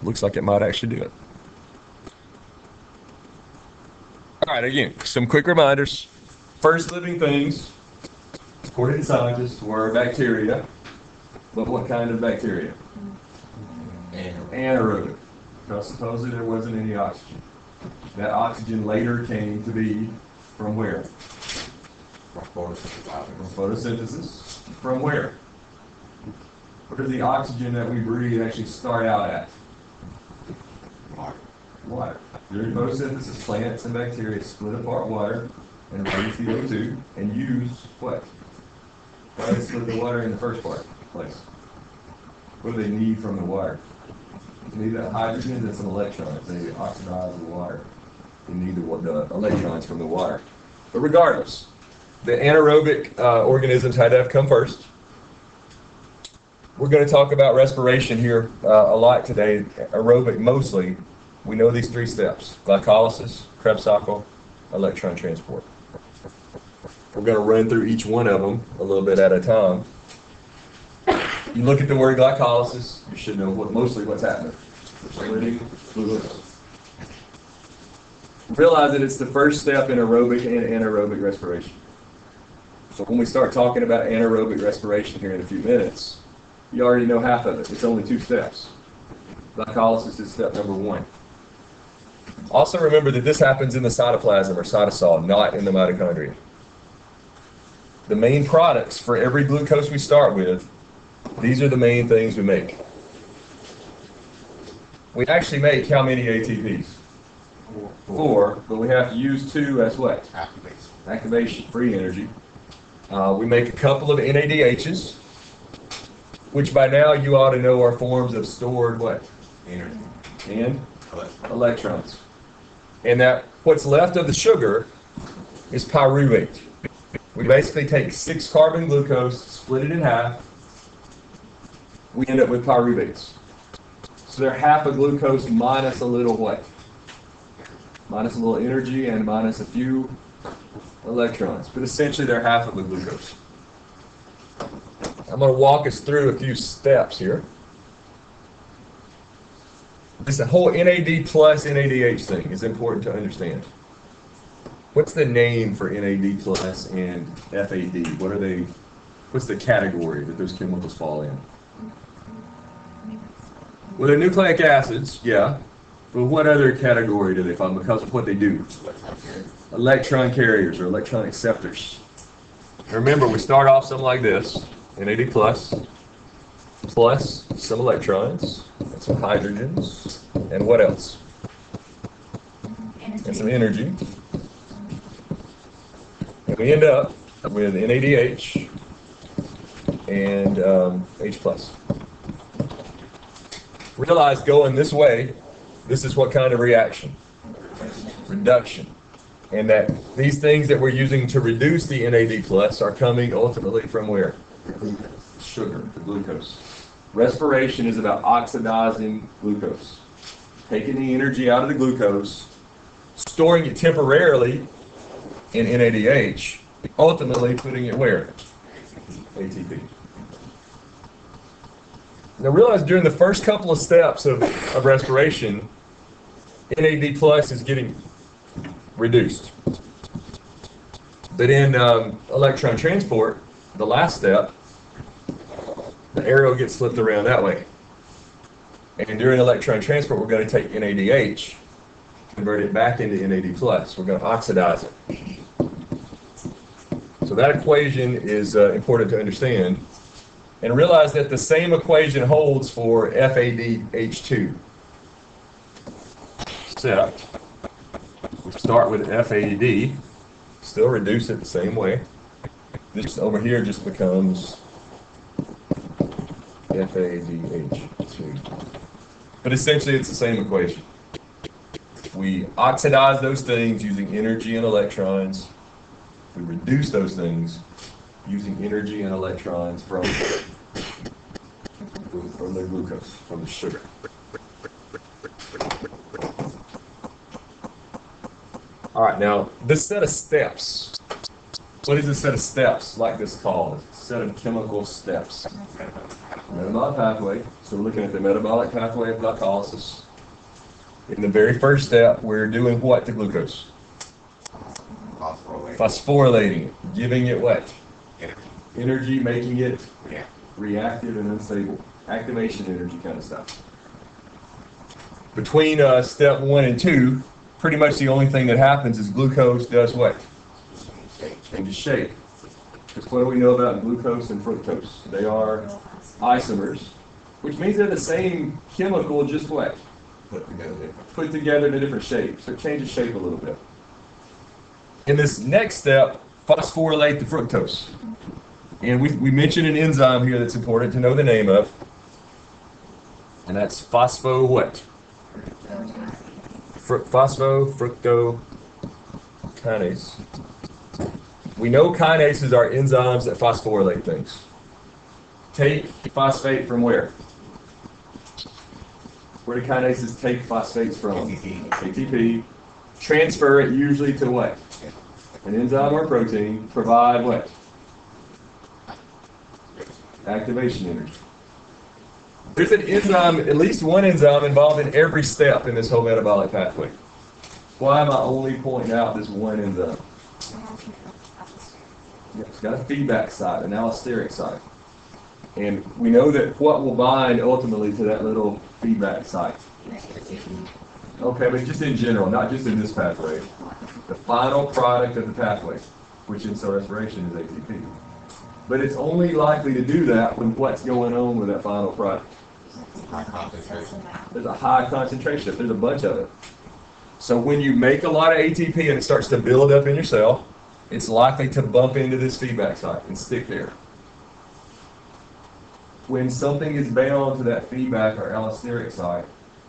Looks like it might actually do it. All right, again, some quick reminders. First living things, according to scientists, were bacteria. But what kind of bacteria? Anaerobic. Because supposedly there wasn't any oxygen. That oxygen later came to be from where? From photosynthesis. From where? Where does the oxygen that we breathe actually start out at? Water. During photosynthesis, plants and bacteria split apart water and release CO2 and use what? Why do they split the water in the first place? What do they need from the water? They need the hydrogen and some electrons. They oxidize the water. They need the electrons from the water. But regardless, the anaerobic organisms had to have come first. We're going to talk about respiration here a lot today, aerobic mostly. We know these three steps: glycolysis, Krebs cycle, electron transport. We're going to run through each one of them a little bit at a time. You look at the word glycolysis, you should know mostly what's happening. Splitting glucose. Realize that it's the first step in aerobic and anaerobic respiration. So when we start talking about anaerobic respiration here in a few minutes, you already know half of it. It's only 2 steps. Glycolysis is step number 1. Also remember that this happens in the cytoplasm or cytosol, not in the mitochondria. The main products for every glucose we start with, these are the main things we make. We actually make how many ATPs? 4, but we have to use 2 as what? Activation, free energy. We make a couple of NADHs, which by now you ought to know are forms of stored what? Energy. And electrons. And that what's left of the sugar is pyruvate. We basically take 6-carbon glucose, split it in half. We end up with pyruvates. So they're half a glucose minus a little what? Minus a little energy and minus a few electrons. But essentially they're half of the glucose. I'm going to walk us through a few steps here. This whole NAD plus NADH thing is important to understand. What's the name for NAD plus and FAD? What are they? What's the category that those chemicals fall in? Well, they're nucleic acids, yeah. But what other category do they fall in because of what they do? Electron carriers or electron acceptors. Remember, we start off something like this: NAD plus some electrons and some hydrogens, and what else? And some energy. And we end up with NADH and H plus. Realize going this way, this is what kind of reaction? Reduction. And that these things that we're using to reduce the NAD plus are coming ultimately from where? Sugar, the glucose. Respiration is about oxidizing glucose. Taking the energy out of the glucose, storing it temporarily in NADH, ultimately putting it where? ATP. Now realize during the first couple of steps of respiration, NAD plus is getting reduced. But in electron transport, the last step, the arrow gets flipped around that way. And during electron transport, we're going to take NADH, convert it back into NAD plus. We're going to oxidize it. So that equation is important to understand. And realize that the same equation holds for FADH2. Except we start with FAD, still reduce it the same way. This over here just becomes FADH2. But essentially it's the same equation. We oxidize those things using energy and electrons. We reduce those things using energy and electrons from the glucose, from the sugar. All right, now this set of steps. What is this set of steps like this called? A set of chemical steps. Metabolic pathway. So we're looking at the metabolic pathway of glycolysis. In the very first step, we're doing what to glucose? Phosphorylating it, giving it what? Energy, making it reactive and unstable. Activation energy kind of stuff. Between step 1 and 2, pretty much the only thing that happens is glucose does what? Changes shape. Because what do we know about glucose and fructose? They are isomers, which means they're the same chemical, just what? Put together in a different shape. So it changes shape a little bit. In this next step, phosphorylate the fructose. And we mentioned an enzyme here that's important to know the name of. And that's phospho what? Phosphofructokinase. We know kinases are enzymes that phosphorylate things. Take phosphate from where? Where do kinases take phosphates from? ATP. Transfer it usually to what? An enzyme or protein. Provide what? Activation energy. There's an enzyme, at least one enzyme, involved in every step in this whole metabolic pathway. Why am I only pointing out this one enzyme? It's got a feedback site, an allosteric site. And we know that what will bind ultimately to that little feedback site? Okay, but just in general, not just in this pathway. The final product of the pathway, which in cell respiration is ATP. But it's only likely to do that when what's going on with that final product? High concentration. There's a high concentration. There's a bunch of it. So when you make a lot of ATP and it starts to build up in your cell, it's likely to bump into this feedback site and stick there. When something is bound to that feedback or allosteric site,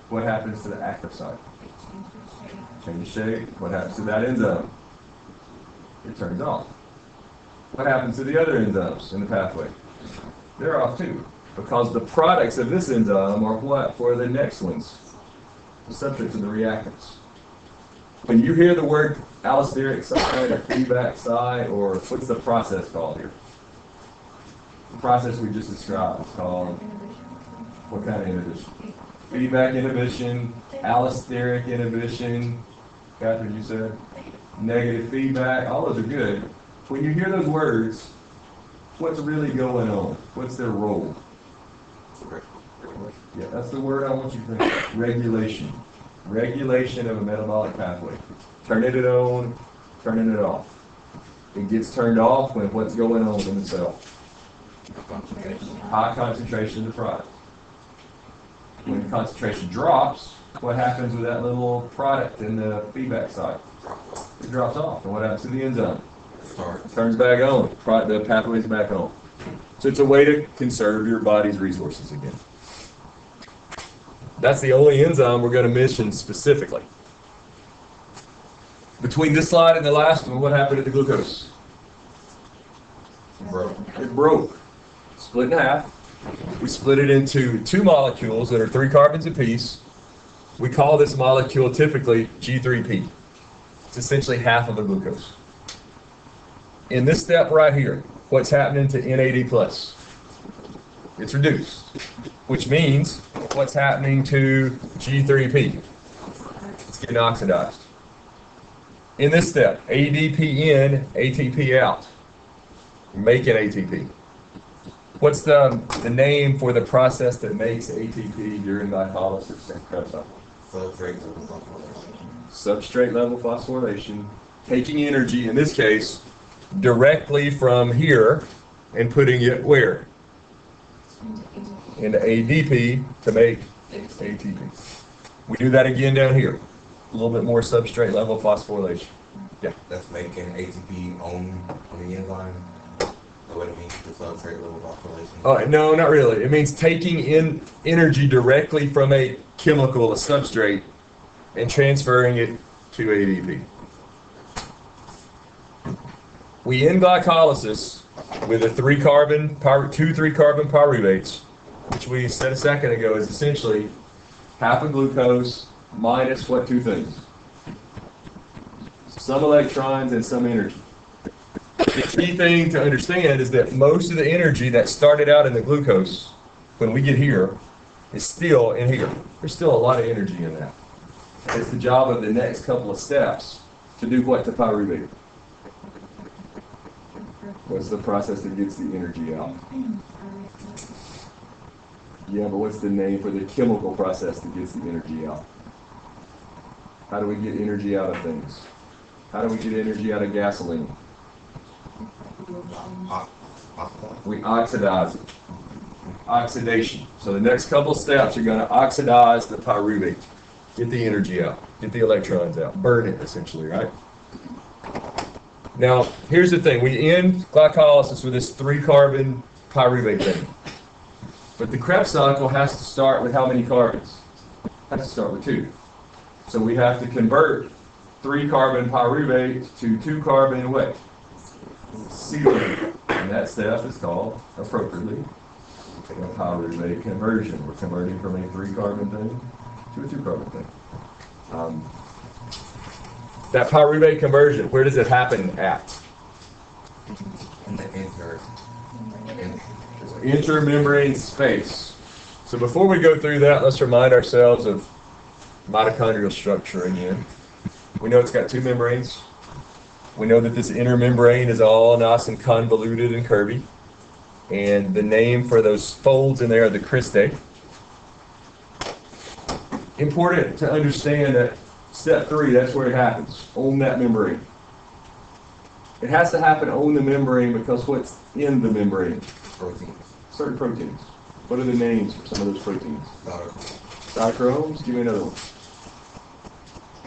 what happens to the active site? Change shape. What happens to that enzyme? It turns off. What happens to the other enzymes in the pathway? They're off too, because the products of this enzyme are what for the next ones? The substrates of the reactants. When you hear the word allosteric site or feedback site, or what's the process called here? The process we just described is called what kind of inhibition? Feedback inhibition, allosteric inhibition. Catherine, you said negative feedback. All those are good. When you hear those words, what's really going on? What's their role? Yeah, that's the word I want you to think of. Regulation. Regulation of a metabolic pathway. Turning it on, turning it off. It gets turned off when what's going on in the cell? High concentration of the product. When the concentration drops, what happens with that little product in the feedback site? It drops off. And what happens to the enzyme? It turns back on. The pathway's back on. So it's a way to conserve your body's resources again. That's the only enzyme we're going to mention specifically. Between this slide and the last one, what happened to the glucose? It broke. Split in half. We split it into two molecules that are 3 carbons apiece. We call this molecule typically G3P. It's essentially half of a glucose. In this step right here, what's happening to NAD+? It's reduced, which means what's happening to G3P? It's getting oxidized. In this step, ADP in, ATP out. You're making ATP. What's the name for the process that makes ATP during glycolysis? Substrate level phosphorylation. Taking energy, in this case, directly from here and putting it where? Into ADP to make ATP. We do that again down here. A little bit more substrate level phosphorylation. Yeah. That's making ATP on the enzyme. What it means to substrate level phosphorylation? No, not really. It means taking in energy directly from a chemical, a substrate, and transferring it to ADP. We end glycolysis with a 2 3-carbon pyruvates, which we said a second ago is essentially half a glucose minus what 2 things? Some electrons and some energy. The key thing to understand is that most of the energy that started out in the glucose when we get here, is still in here. There's still a lot of energy in that. It's the job of the next couple of steps to do what to pyruvate? What's the process that gets the energy out? Yeah, but what's the name for the chemical process that gets the energy out? How do we get energy out of things? How do we get energy out of gasoline? We oxidize it. Oxidation. So the next couple steps, you're going to oxidize the pyruvate. Get the energy out. Get the electrons out. Burn it, essentially, right? Now, here's the thing. We end glycolysis with this 3-carbon pyruvate thing. But the Krebs cycle has to start with how many carbons? It has to start with 2. So we have to convert 3-carbon pyruvate to 2-carbon what? Acetyl. And that step is called, appropriately, a pyruvate conversion. We're converting from a 3-carbon thing to a 2-carbon thing. That pyruvate conversion, where does it happen at? In the Intramembrane space. So before we go through that, let's remind ourselves of mitochondrial structure again. We know it's got 2 membranes. We know that this inner membrane is all nice and convoluted and curvy. And the name for those folds in there are the cristae. Important to understand that step 3, that's where it happens, on that membrane. It has to happen on the membrane because what's in the membrane? Proteins. Certain proteins. What are the names for some of those proteins? Cytochromes. Give me another one.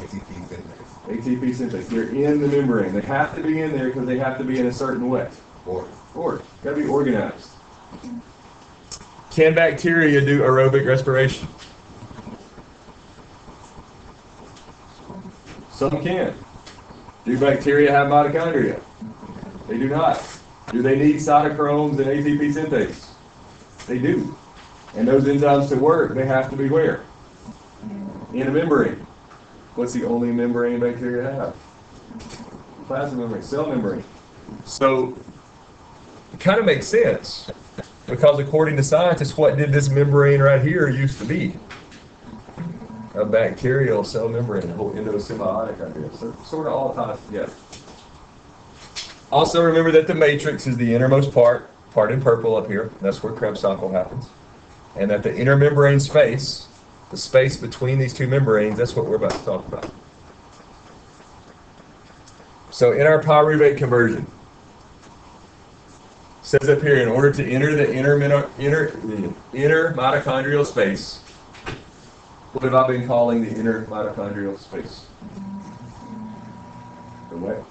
ATP synthase. ATP synthase. They're in the membrane. They have to be in there because they have to be in a certain way. Order. Got to be organized. Can bacteria do aerobic respiration? Some can. Do bacteria have mitochondria? They do not. Do they need cytochromes and ATP synthase? They do. And those enzymes to work, they have to be where? In a membrane. What's the only membrane bacteria have? Plasma membrane, cell membrane. So it kind of makes sense because according to scientists, what did this membrane right here used to be? A bacterial cell membrane, a whole endosymbiotic idea. So sort of all ties together. Also remember that the matrix is the innermost part in purple up here. That's where Krebs cycle happens. And that the intermembrane space, the space between these 2 membranes, that's what we're about to talk about. So in our pyruvate conversion, it says up here, in order to enter the inner mitochondrial space, what have I been calling the inner mitochondrial space? The what?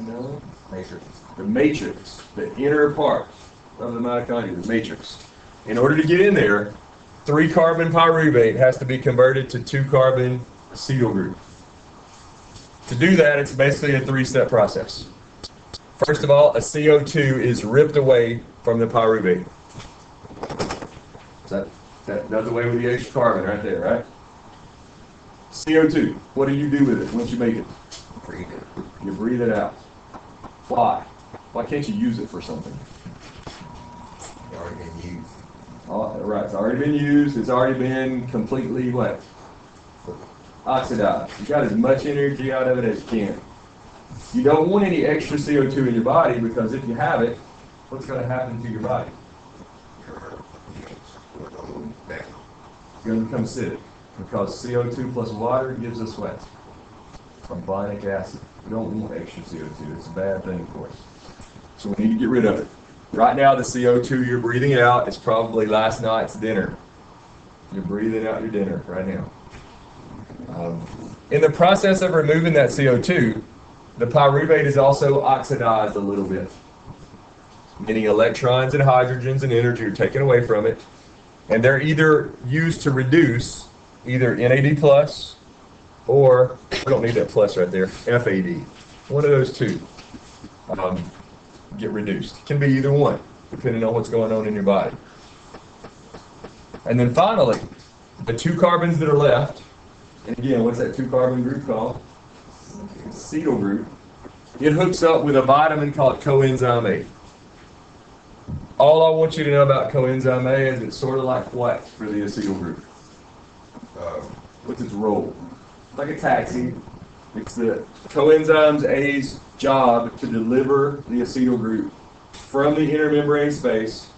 No. Matrix. The matrix, the inner part of the mitochondria, the matrix. In order to get in there, 3-carbon pyruvate has to be converted to 2-carbon acetyl group. To do that, it's basically a 3-step process. First of all, a CO2 is ripped away from the pyruvate. That does away with the extra carbon right there, right? CO2, what do you do with it once you make it? Breathe it. You breathe it out. Why? Why can't you use it for something? It's already been used. Oh, right, it's already been used. It's already been completely what? Oxidized. You got as much energy out of it as you can. You don't want any extra CO2 in your body because if you have it, what's going to happen to your body? It's going to become acidic because CO2 plus water gives us what? Carbonic acid. We don't want extra CO2. It's a bad thing for us. So we need to get rid of it. Right now, the CO2 you're breathing out is probably last night's dinner. You're breathing out your dinner right now. In the process of removing that CO2, the pyruvate is also oxidized a little bit. Meaning electrons and hydrogens and energy are taken away from it. And they're either used to reduce either NAD plus or, we don't need that plus right there, FAD. One of those two get reduced. It can be either one, depending on what's going on in your body. And then finally, the 2 carbons that are left, and again, what's that 2-carbon group called? Acetyl group. It hooks up with a vitamin called coenzyme A. All I want you to know about coenzyme A is it's sort of like what for the acetyl group? What's its role? Like a taxi. It's the coenzyme A's job to deliver the acetyl group from the inner membrane space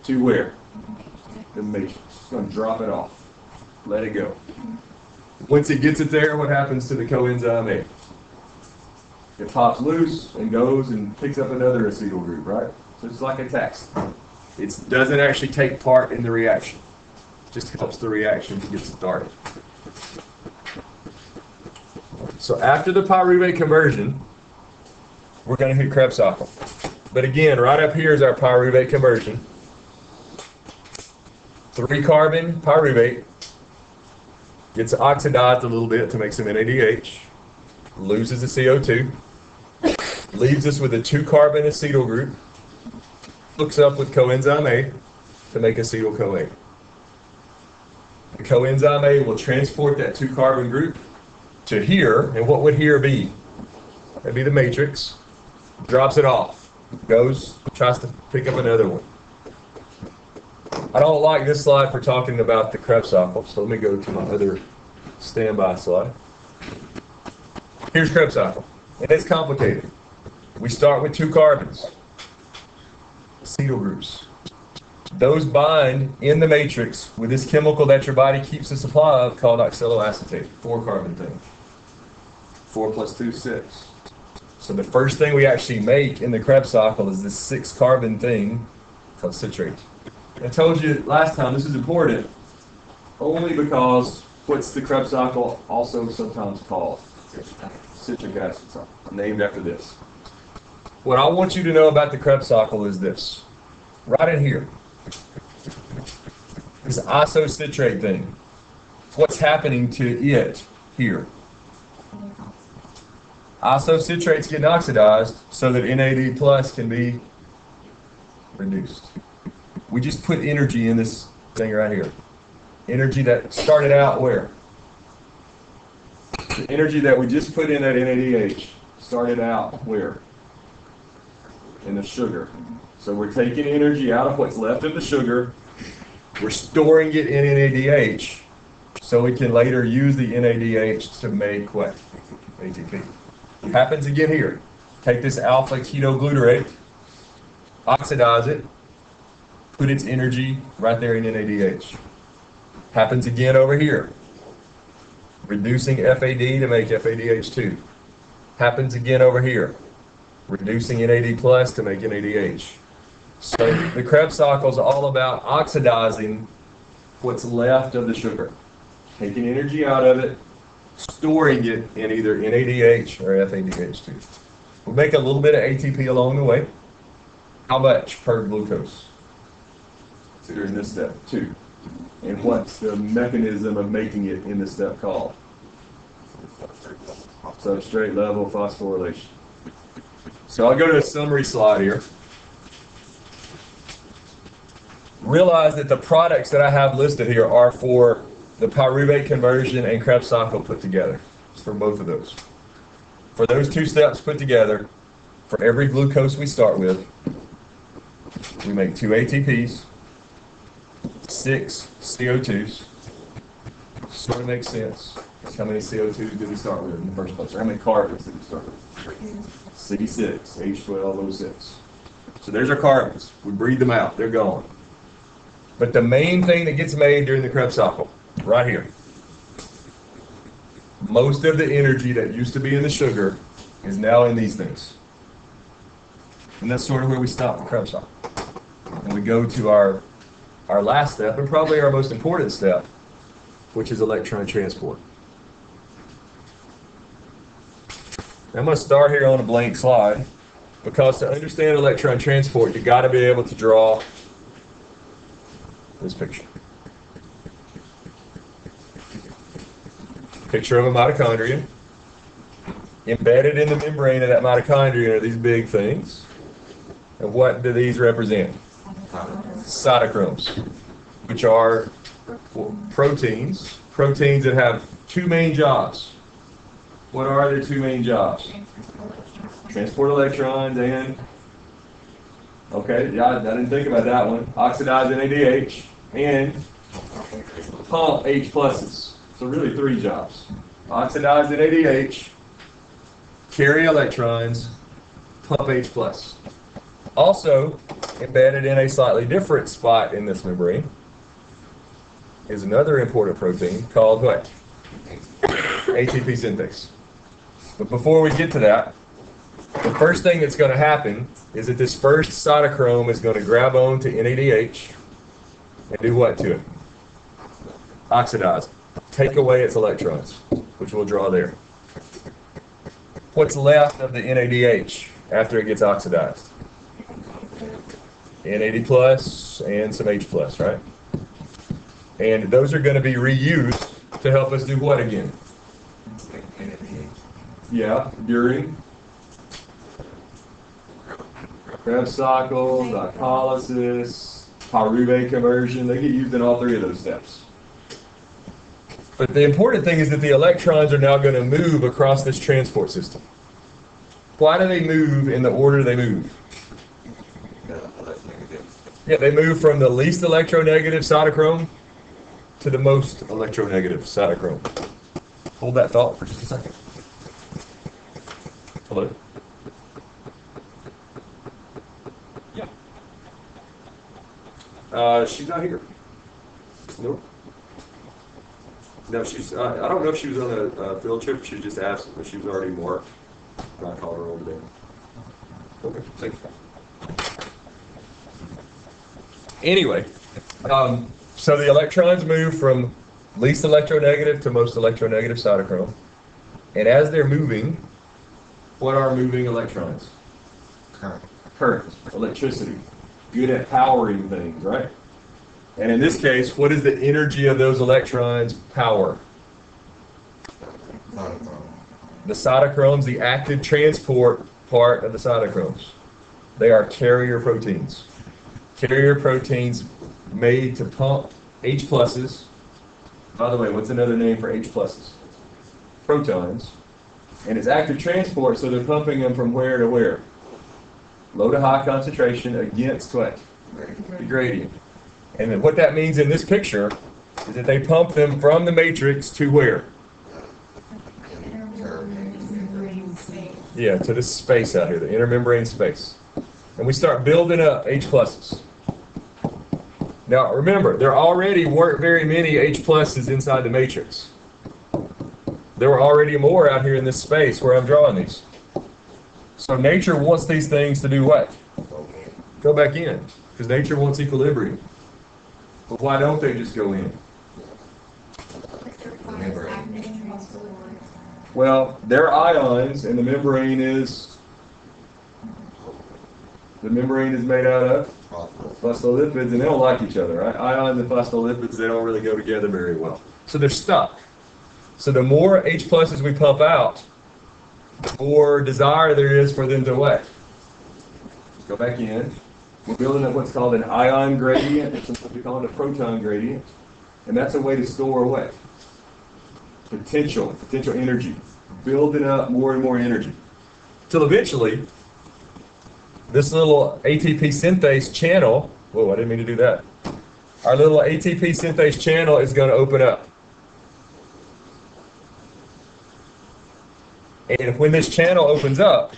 to where? The matrix. It's going to drop it off. Let it go. Once it gets it there, what happens to the coenzyme A? It pops loose and goes and picks up another acetyl group, right? So it's like a taxi. It doesn't actually take part in the reaction. It just helps the reaction to get started. So after the pyruvate conversion, we're going to hit Krebs cycle. But again, right up here is our pyruvate conversion. 3-carbon pyruvate gets oxidized a little bit to make some NADH, loses the CO2, leaves us with a 2-carbon acetyl group, hooks up with coenzyme A to make acetyl-CoA. The coenzyme A will transport that 2-carbon group to here, and what would here be? That'd be the matrix. Drops it off, goes, tries to pick up another one. I don't like this slide for talking about the Krebs cycle, so let me go to my other standby slide. Here's Krebs cycle, and it's complicated. We start with 2 carbons, acetyl groups. Those bind in the matrix with this chemical that your body keeps a supply of called oxaloacetate, 4-carbon thing. 4 + 2 is 6. So the first thing we actually make in the Krebs cycle is this 6-carbon thing called citrate. I told you last time this is important only because what's the Krebs cycle also sometimes called? Citric acid cycle, named after this. What I want you to know about the Krebs cycle is this. Right in here. This isocitrate thing. What's happening to it here? Isocitrate's getting oxidized so that NAD plus can be reduced. We just put energy in this thing right here. Energy that started out where? The energy that we just put in that NADH started out where? In the sugar. So we're taking energy out of what's left of the sugar, we're storing it in NADH so we can later use the NADH to make what? ATP. It happens again here. Take this alpha ketoglutarate, oxidize it, put its energy right there in NADH. Happens again over here. Reducing FAD to make FADH2. Happens again over here. Reducing NAD plus to make NADH. So the Krebs cycle is all about oxidizing what's left of the sugar. Taking energy out of it, storing it in either NADH or FADH2. We make a little bit of ATP along the way. How much per glucose? During this step, 2. And what's the mechanism of making it in this step called? Substrate level phosphorylation. So I'll go to a summary slide here. Realize that the products that I have listed here are for the pyruvate conversion and Krebs cycle put together. It's for both of those. For those 2 steps put together, for every glucose we start with, we make 2 ATPs, 6 CO2s. Sort of makes sense. How many CO2s did we start with in the first place? Or how many carbons did we start with? C6, H12O6. So there's our carbons. We breathe them out. They're gone. But the main thing that gets made during the Krebs cycle, right here, most of the energy that used to be in the sugar is now in these things. And that's sort of where we stop the Krebs cycle. And we go to our last step, and probably our most important step, which is electron transport. I'm going to start here on a blank slide, because to understand electron transport, you've got to be able to draw this picture. Picture of a mitochondria. Embedded in the membrane of that mitochondria are these big things. And what do these represent? Cytochromes, which are proteins. Proteins that have 2 main jobs. What are their 2 main jobs? Transport electrons and Okay, yeah, I didn't think about that one. Oxidize NADH and pump H pluses. So really 3 jobs. Oxidize NADH, carry electrons, pump H plus. Also, embedded in a slightly different spot in this membrane is another important protein called what? ATP synthase. But before we get to that, the first thing that's going to happen is that this first cytochrome is going to grab on to NADH and do what to it? Oxidize. Take away its electrons, which we'll draw there. What's left of the NADH after it gets oxidized? NAD plus and some H plus, right? And those are going to be reused to help us do what again? Yeah, during Krebs cycle, glycolysis, pyruvate conversion. They get used in all 3 of those steps. But the important thing is that the electrons are now going to move across this transport system. Why do they move in the order they move? Yeah, they move from the least electronegative cytochrome to the most electronegative cytochrome. Hold that thought for just a second. Hello? Yeah. She's not here. Nope. No, she's. I don't know if she was on a field trip. She was just absent, but she was already marked. I called her over there. Okay, thanks. Anyway, so the electrons move from least electronegative to most electronegative cytochrome, and as they're moving, what are moving electrons? Current. Current, electricity. Good at powering things, right? And in this case, what is the energy of those electrons power? The cytochromes, the active transport part of the cytochromes. They are carrier proteins. Carrier proteins made to pump H pluses. By the way, what's another name for H pluses? Protons. And it's active transport, so they're pumping them from where to where? Low to high concentration against what? The gradient. And then what that means in this picture is that they pump them from the matrix to where? Yeah, to this space out here, the intermembrane space. And we start building up H pluses. Now remember, there already weren't very many H pluses inside the matrix. There were already more out here in this space where I'm drawing these. So nature wants these things to do what? Go back in, because nature wants equilibrium. But why don't they just go in? Well, they're ions, and the membrane is made out of phospholipids, and they don't like each other, right? Ions and phospholipids, they don't really go together very well. So they're stuck. So the more H pluses we pump out, the more desire there is for them to what? Go back in. We're building up what's called an ion gradient. It's what we call it a proton gradient. And that's a way to store what? Potential energy. Building up more and more energy. Till eventually, this little ATP synthase channel, whoa, I didn't mean to do that. Our little ATP synthase channel is going to open up. And when this channel opens up,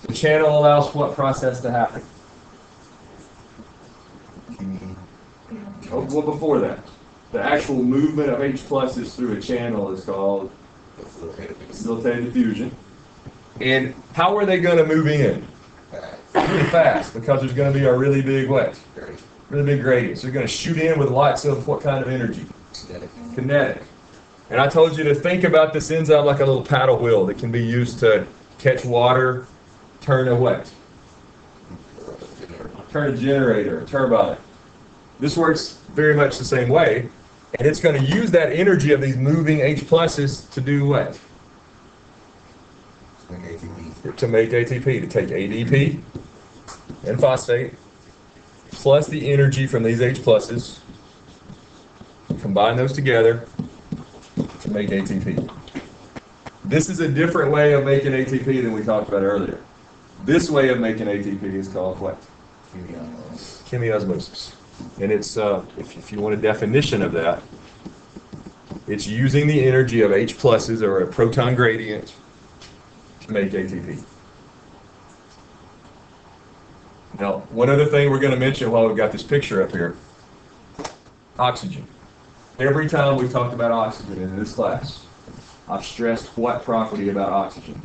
the channel allows what process to happen? Oh, well, before that, the actual movement of H pluses through a channel is called facilitated diffusion. And how are they going to move in? Really fast, because there's going to be a really big what? Really big gradient. So you're going to shoot in with lots of what kind of energy? Kinetic. And I told you to think about this enzyme like a little paddle wheel that can be used to catch water, turn a what? Turn a generator, a turbine. This works very much the same way, and it's going to use that energy of these moving H pluses to do what? To make ATP, to take ADP and phosphate, plus the energy from these H pluses, combine those together to make ATP. This is a different way of making ATP than we talked about earlier. This way of making ATP is called what? Chemiosmosis. And it's, if you want a definition of that, it's using the energy of H pluses or a proton gradient to make ATP. Now, one other thing we're going to mention while we've got this picture up here, oxygen. Every time we've talked about oxygen in this class, I've stressed what property about oxygen?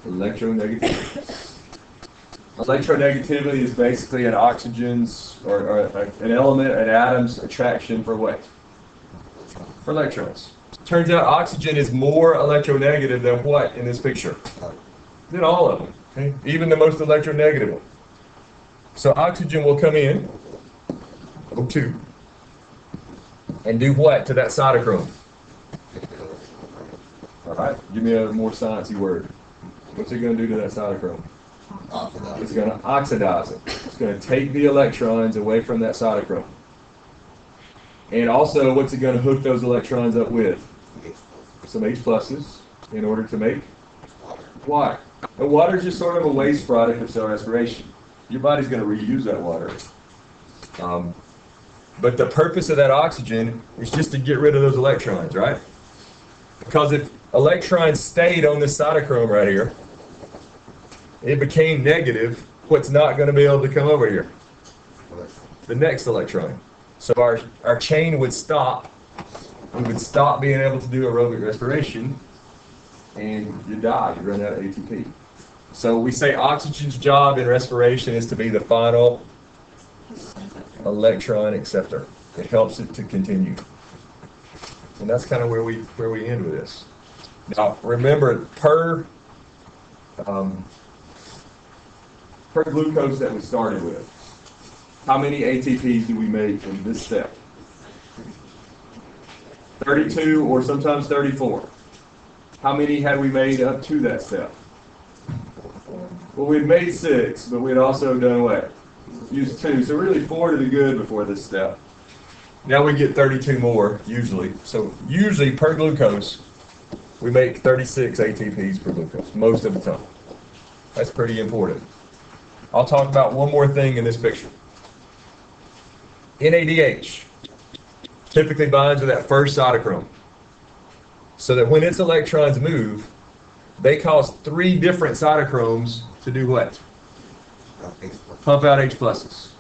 Electronegativity. Electronegativity is basically an oxygen's, or an element, an atom's attraction for what? For electrons. Turns out oxygen is more electronegative than what in this picture? Than all of them, okay? Even the most electronegative one. So oxygen will come in, O2, and do what to that cytochrome? All right, give me a more sciencey word. What's it going to do to that cytochrome? It's going to oxidize it. It's going to take the electrons away from that cytochrome. And also, what's it going to hook those electrons up with? Some H pluses in order to make water. And water is just sort of a waste product of cell respiration. Your body's going to reuse that water. But the purpose of that oxygen is just to get rid of those electrons, right? Because if electrons stayed on this cytochrome right here, it became negative, what's not going to be able to come over here? The next electron. So our chain would stop. We would stop being able to do aerobic respiration, and you die. You run out of ATP. So we say oxygen's job in respiration is to be the final electron acceptor. It helps it to continue. And that's kind of where we end with this. Now remember, per glucose that we started with, how many ATPs do we make in this step? 32 or sometimes 34. How many had we made up to that step? Well, we'd made 6, but we'd also done what? Used 2. So really 4 to the good before this step. Now we get 32 more, usually. So usually per glucose, we make 36 ATPs per glucose, most of the time. That's pretty important. I'll talk about one more thing in this picture. NADH typically binds with that first cytochrome, so that when its electrons move, they cause 3 different cytochromes to do what? Pump out H pluses.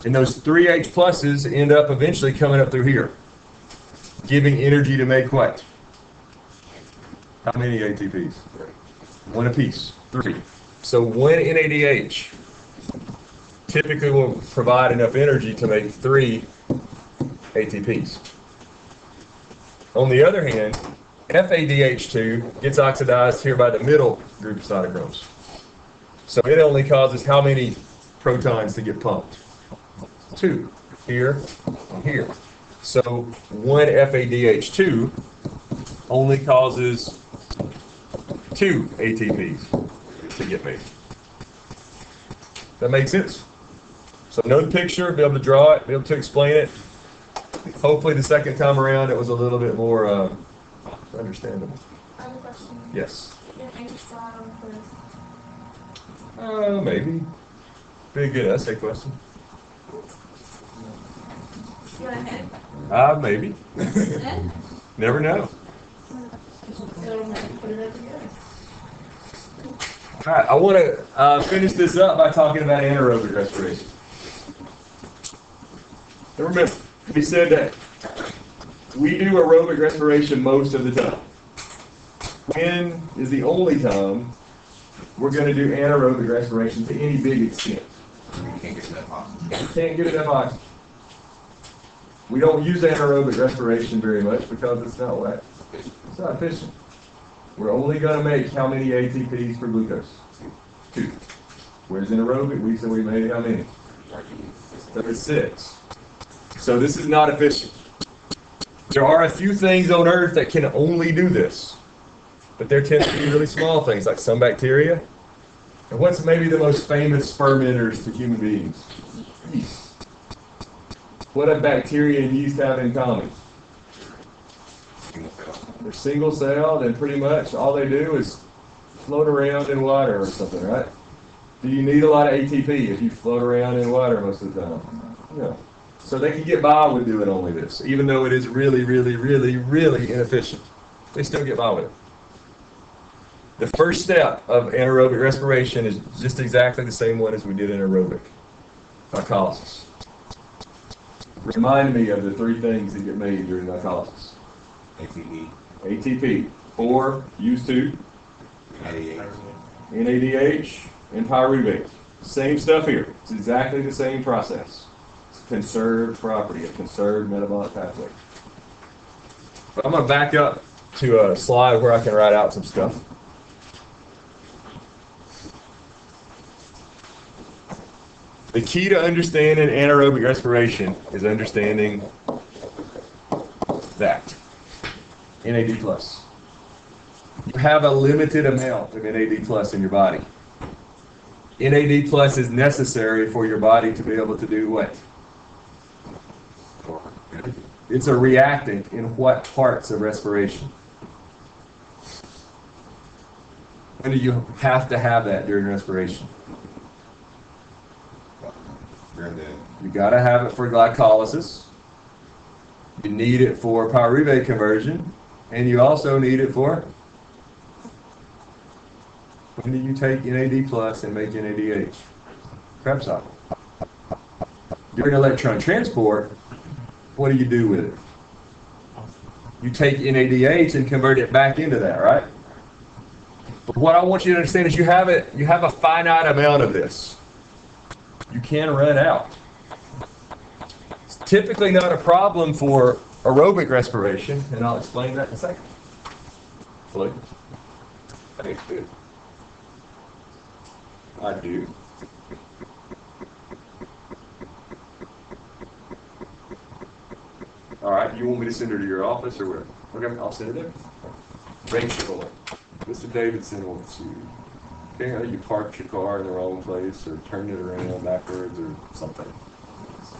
And those 3 H pluses end up eventually coming up through here, giving energy to make what? How many ATPs? 1 apiece. 3. So 1 NADH typically will provide enough energy to make 3 ATPs. On the other hand, FADH2 gets oxidized here by the middle group of cytochromes. So it only causes how many protons to get pumped? 2. Here and here. So 1 FADH2 only causes 2 ATPs to get made. That makes sense? So know the picture, be able to draw it, be able to explain it. Hopefully the second time around it was a little bit more understandable. I have a question. Yes. Can I just draw it on first? Maybe. Be a good essay question. You want a head? Maybe. Head? Never know. So put it up together. All right, I want to finish this up by talking about anaerobic respiration. And remember, we said that we do aerobic respiration most of the time. When is the only time we're going to do anaerobic respiration to any big extent? You can't get enough oxygen. We can't get enough oxygen. We don't use anaerobic respiration very much because it's not what? It's not efficient. We're only going to make how many ATPs per glucose? 2. Whereas in aerobic, we said we made how many? 36. So this is not efficient. There are a few things on Earth that can only do this, but there tend to be really small things like some bacteria. And what's maybe the most famous fermenters to human beings? Yeast. What do bacteria and yeast have in common? They're single-celled, and pretty much all they do is float around in water or something, right? Do you need a lot of ATP if you float around in water most of the time? No. So they can get by with doing only this, even though it is really, really, really, really inefficient. They still get by with it. The first step of anaerobic respiration is just exactly the same one as we did in aerobic glycolysis. Remind me of the three things that get made during glycolysis. ATP. ATP. 4, use 2. NADH. NADH and pyruvate. Same stuff here. It's exactly the same process. It's a conserved property, a conserved metabolic pathway. But I'm going to back up to a slide where I can write out some stuff. The key to understanding anaerobic respiration is understanding that. NAD+. You have a limited amount of NAD+ in your body. NAD+ is necessary for your body to be able to do what? It's a reactant in what parts of respiration? When do you have to have that during respiration? You got to have it for glycolysis. You need it for pyruvate conversion. And you also need it for? When do you take NAD+ and make NADH? Krebs cycle. During electron transport, what do you do with it? You take NADH and convert it back into that, right? But what I want you to understand is you have a finite amount of this. You can run out. It's typically not a problem for aerobic respiration, and I'll explain that in a second. Look. I do. I do. All right, you want me to send her to your office or where? Okay, I'll send her there. Rachel, Mr. Davidson wants you. Apparently you parked your car in the wrong place or turned it around backwards or something.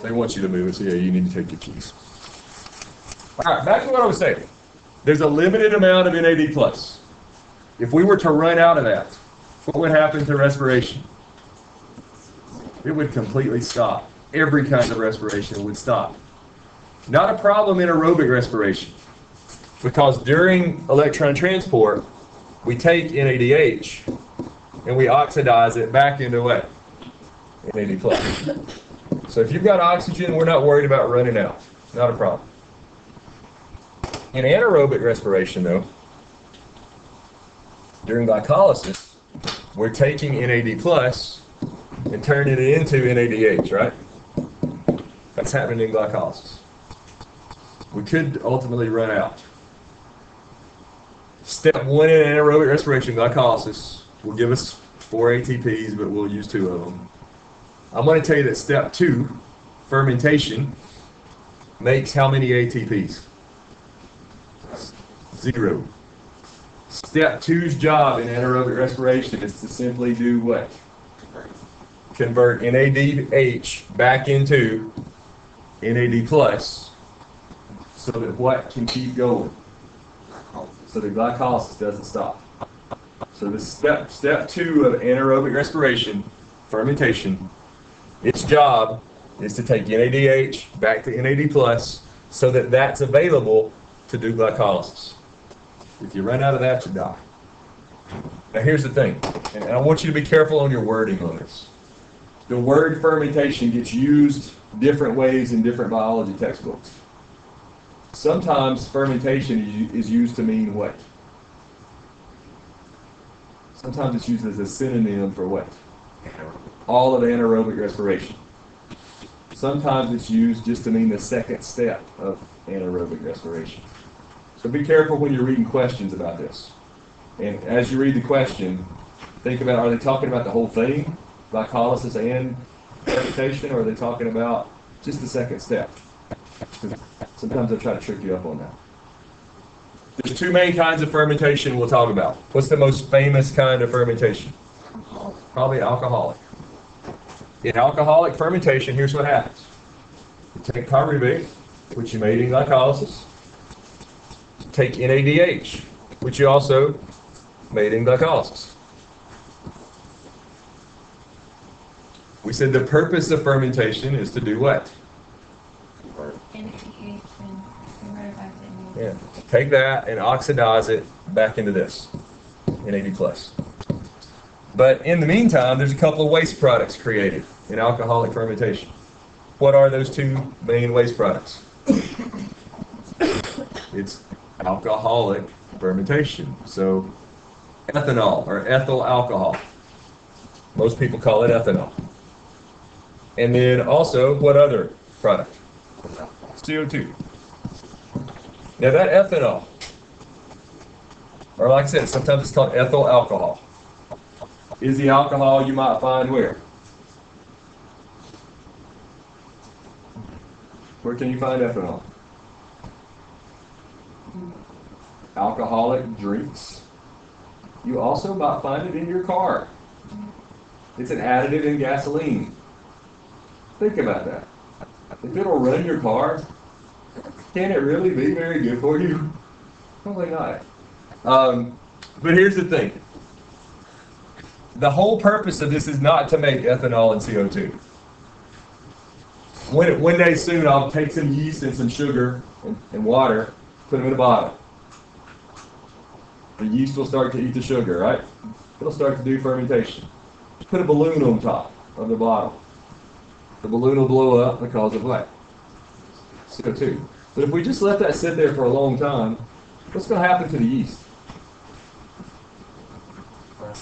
They want you to move it, so yeah, you need to take your keys. All right, back to what I was saying. There's a limited amount of NAD+. If we were to run out of that, what would happen to respiration? It would completely stop. Every kind of respiration would stop. Not a problem in aerobic respiration, because during electron transport, we take NADH and we oxidize it back into what? NAD+. So if you've got oxygen, we're not worried about running out. Not a problem. In anaerobic respiration, though, during glycolysis, we're taking NAD+ and turning it into NADH, right? That's happening in glycolysis. We could ultimately run out. Step 1 in anaerobic respiration, glycolysis, will give us 4 ATPs, but we'll use 2 of them. I'm going to tell you that step 2, fermentation, makes how many ATPs? 0. Step 2's job in anaerobic respiration is to simply do what? Convert NADH back into NAD+, so that what can keep going? So the glycolysis doesn't stop. So the step 2 of anaerobic respiration, fermentation, its job is to take NADH back to NAD+, so that that's available to do glycolysis. If you run out of that, you die. Now here's the thing, and I want you to be careful on your wording on this. The word fermentation gets used different ways in different biology textbooks. Sometimes fermentation is used to mean what? Sometimes it's used as a synonym for what? All of anaerobic respiration. Sometimes it's used just to mean the second step of anaerobic respiration. So be careful when you're reading questions about this. And as you read the question, think about, are they talking about the whole thing, glycolysis and fermentation, or are they talking about just the second step? Sometimes they'll try to trick you up on that. There's 2 main kinds of fermentation we'll talk about. What's the most famous kind of fermentation? Probably alcoholic. In alcoholic fermentation, here's what happens. You take pyruvate, which you made in glycolysis. Take NADH, which you also made in glycolysis. said the purpose of fermentation is to do what? Yeah. Take that and oxidize it back into this, NAD+. But in the meantime, there's a couple of waste products created in alcoholic fermentation. What are those two main waste products? It's alcoholic fermentation. So ethanol or ethyl alcohol. Most people call it ethanol. And then also, what other product? CO2. Now that ethanol, or like I said, sometimes it's called ethyl alcohol, is the alcohol you might find where? Where can you find ethanol? Alcoholic drinks. You also might find it in your car. It's an additive in gasoline. Think about that. If it'll run your car, can it really be very good for you? Probably not. But here's the thing. The whole purpose of this is not to make ethanol and CO2. One day soon I'll take some yeast and some sugar and water, put them in a bottle. The yeast will start to eat the sugar, right? It'll start to do fermentation. Put a balloon on top of the bottle. The balloon will blow up because of what? CO2. But if we just let that sit there for a long time, what's going to happen to the yeast?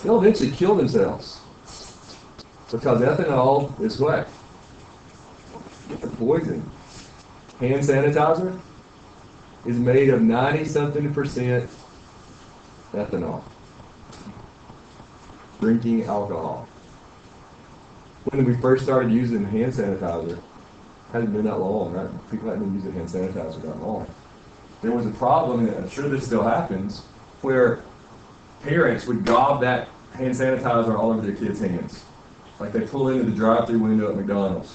They'll eventually kill themselves. Because ethanol is what? It's a poison. Hand sanitizer is made of 90-something% ethanol. Drinking alcohol. When we first started using hand sanitizer, it hasn't been that long, right? People hadn't been using hand sanitizer that long. There was a problem, and I'm sure this still happens, where parents would gob that hand sanitizer all over their kids' hands. Like they pull into the drive-thru window at McDonald's.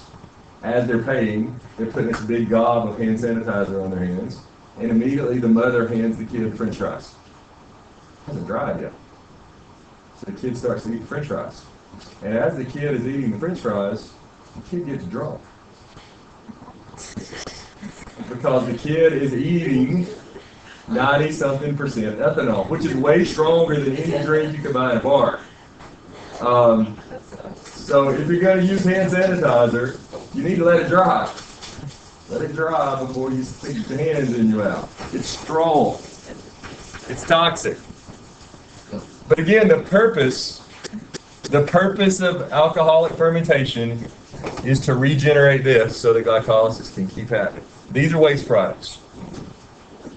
As they're paying, they're putting this big gob of hand sanitizer on their hands, and immediately the mother hands the kid French fries. It hasn't dried yet. So the kid starts to eat the French fries. And as the kid is eating the French fries, the kid gets drunk. Because the kid is eating 90-something% ethanol, which is way stronger than any drink you can buy in a bar. So if you're going to use hand sanitizer, you need to let it dry. Let it dry before you stick your hands in your mouth. It's strong. It's toxic. But again, the purpose of alcoholic fermentation is to regenerate this so that glycolysis can keep happening. These are waste products.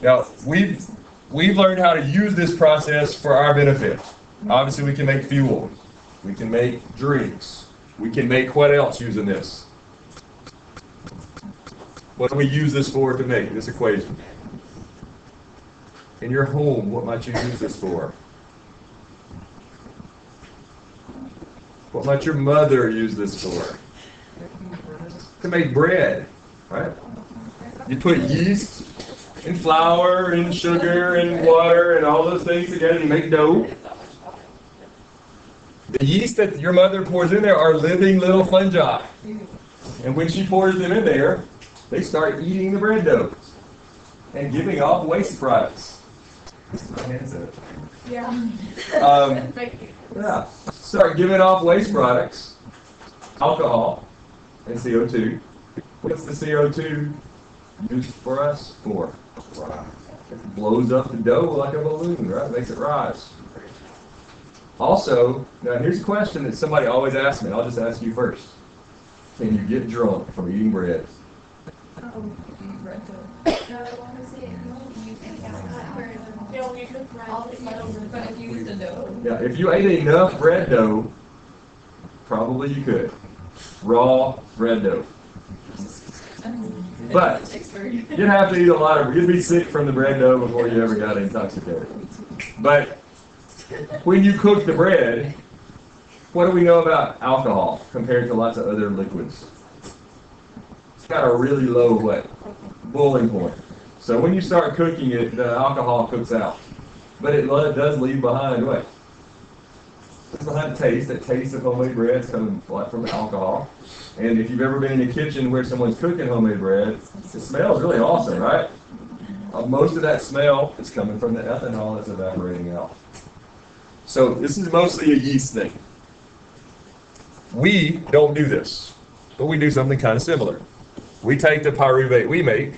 Now, we've learned how to use this process for our benefit. Obviously, we can make fuel. We can make drinks. We can make what else using this? What do we use this for to make this equation? In your home, what might you use this for? What might your mother use this for? To make bread, right? You put yeast and flour and sugar and water and all those things together and make dough. The yeast that your mother pours in there are living little fungi. And when she pours them in there, they start eating the bread dough and giving off waste products. Yeah. Yeah. Start giving off waste products, alcohol and CO2. What's the CO2 used for us for? It blows up the dough like a balloon, right? Makes it rise. Also, now here's a question that somebody always asks me. I'll just ask you first. Can you get drunk from eating bread? Bread dough. No, I want to say you but if you use the dough. Yeah, if you ate enough bread dough, probably you could. Raw bread dough. But you'd have to eat a lot of, you'd be sick from the bread dough before you ever got intoxicated. But when you cook the bread, what do we know about alcohol compared to lots of other liquids? It's got a really low what? Boiling point. So when you start cooking it, the alcohol cooks out. But it does leave behind what? It's behind the taste. That taste of homemade bread is coming from alcohol. And if you've ever been in a kitchen where someone's cooking homemade bread, it smells really awesome, right? Most of that smell is coming from the ethanol that's evaporating out. So this is mostly a yeast thing. We don't do this, but we do something kind of similar. We take the pyruvate we make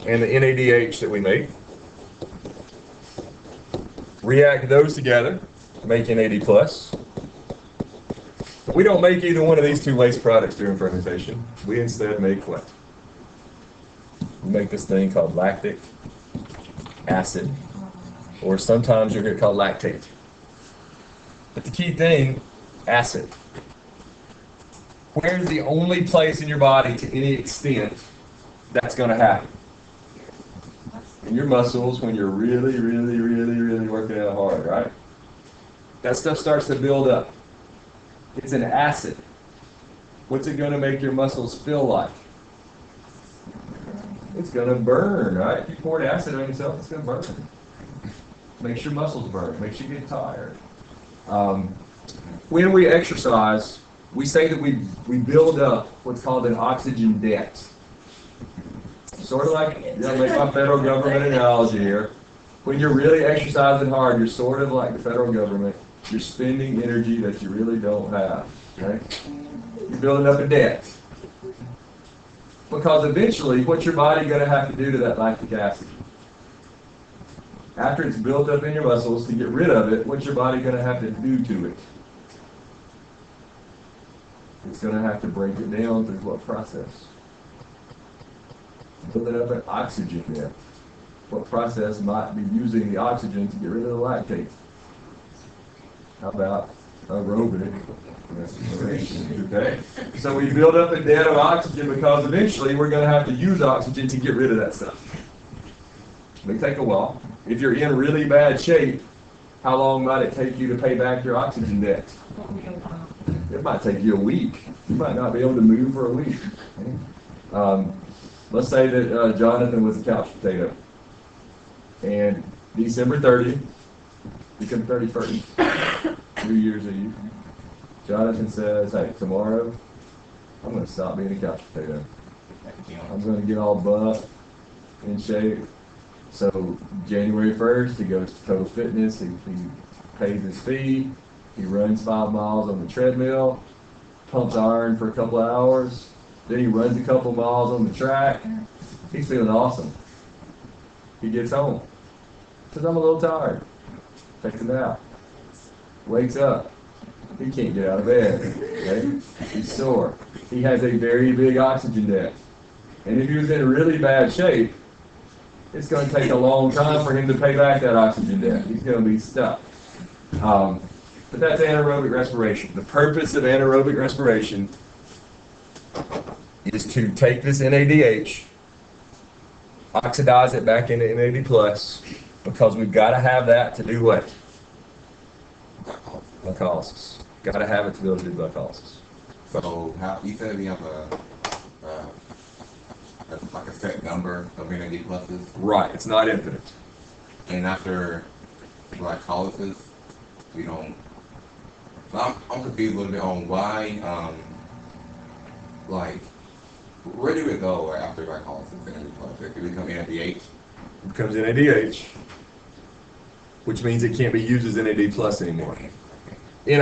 and the NADH that we make, react those together, make NAD+. But we don't make either one of these two waste products during fermentation. We instead make what? We make this thing called lactic acid, or sometimes you'll hear it called lactate. But the key thing, acid. Where's the only place in your body to any extent that's going to happen? In your muscles when you're really, really, really, really working out hard, right? That stuff starts to build up. It's an acid. What's it going to make your muscles feel like? It's going to burn, right? If you poured acid on yourself, it's going to burn. Makes your muscles burn, makes you get tired. When we exercise, we say that we build up what's called an oxygen debt. Sort of like, I'll make my federal government analogy here. When you're really exercising hard, you're sort of like the federal government. You're spending energy that you really don't have. Okay? You're building up a debt. Because eventually, what's your body going to have to do to that lactic acid? After it's built up in your muscles, to get rid of it, what's your body going to have to do to it? It's going to have to break it down through what process? Building up an oxygen debt. What process might be using the oxygen to get rid of the lactate? How about aerobic respiration? Okay? So we build up a debt of oxygen because eventually we're going to have to use oxygen to get rid of that stuff. It may take a while. If you're in really bad shape, how long might it take you to pay back your oxygen debt? It might take you a week. You might not be able to move for a week. Let's say that Jonathan was a couch potato. And December 30th, December 31st, New Year's Eve, Jonathan says, hey, tomorrow, I'm going to stop being a couch potato. I'm going to get all buff, in shape. So January 1st, he goes to Total Fitness, he pays his fee, he runs 5 miles on the treadmill, pumps iron for a couple of hours, then he runs a couple miles on the track. He's feeling awesome. He gets home. Says, I'm a little tired. Takes a nap. Wakes up. He can't get out of bed. Okay? He's sore. He has a very big oxygen debt. And if he was in really bad shape, it's going to take a long time for him to pay back that oxygen debt. He's going to be stuck. But that's anaerobic respiration. The purpose of anaerobic respiration is to take this NADH, oxidize it back into NAD+, because we've got to have that to do what? Glycolysis. Got to have it to be able to do glycolysis. So, you said we have like a set number of NAD pluses? Right, it's not infinite. And after glycolysis, we don't... I'm confused a little bit on why, like, where do we go after glycolysis? NAD plus? It become NADH? It becomes NADH, which means it can't be used as NAD plus anymore. In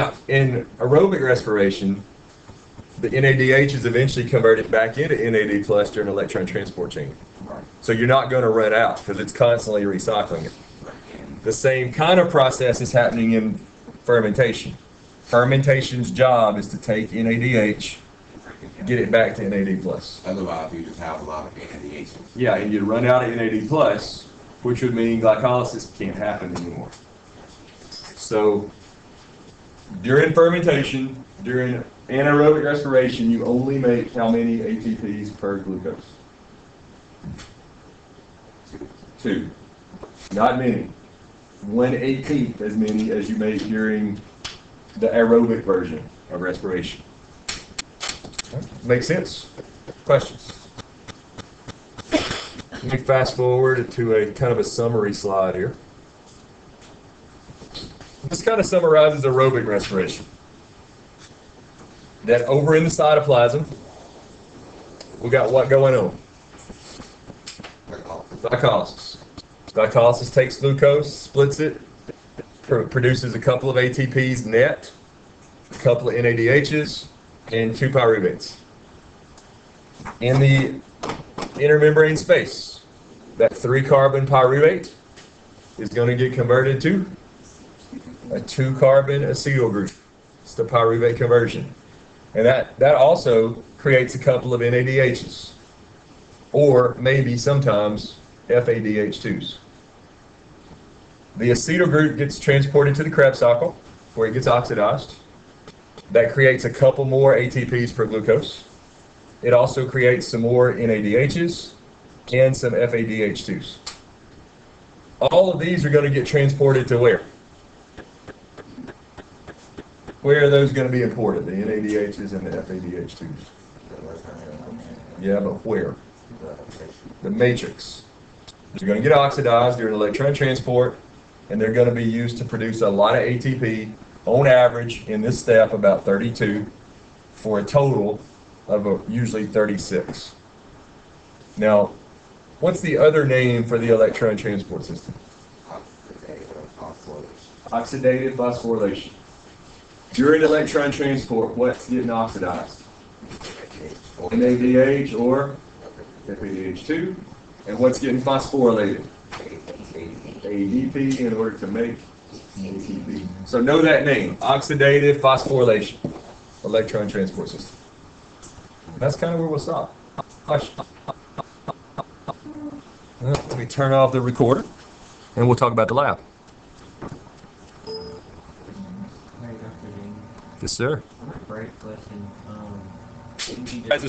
aerobic respiration, the NADH is eventually converted back into NAD plus during electron transport chain. So you're not going to run out because it's constantly recycling it. The same kind of process is happening in fermentation. Fermentation's job is to take NADH, get it back to NAD plus. Otherwise, you just have a lot of NADH. Yeah, and you run out of NAD plus, which would mean glycolysis can't happen anymore. So during fermentation, during anaerobic respiration, you only make how many ATPs per glucose? 2. Not many. 1/18 as many as you make during the aerobic version of respiration. Makes sense? Questions? Let me fast forward to a kind of a summary slide here. This kind of summarizes aerobic respiration. That over in the cytoplasm, we got what going on? Glycolysis. Glycolysis takes glucose, splits it, produces a couple of ATPs net, a couple of NADHs, and 2 pyruvates. In the intermembrane space, that 3-carbon pyruvate is going to get converted to a 2-carbon acetyl group. It's the pyruvate conversion. And that also creates a couple of NADHs, or maybe sometimes FADH2s. The acetyl group gets transported to the Krebs cycle, where it gets oxidized. That creates a couple more ATPs per glucose. It also creates some more NADHs and some FADH2s. All of these are going to get transported to where? Where are those going to be imported? The NADHs and the FADH2s. Yeah, but where? The matrix. They're going to get oxidized during electron transport, and they're going to be used to produce a lot of ATP, on average, in this step, about 32, for a total of usually 36. Now, what's the other name for the electron transport system? Oxidative phosphorylation. During electron transport, what's getting oxidized? NADH or FADH2. And what's getting phosphorylated? ADP in order to make ATP. So know that name, oxidative phosphorylation, electron transport system. That's kind of where we'll stop. Question. Let me turn off the recorder, and we'll talk about the lab. Yes, sir. Great question. Guys,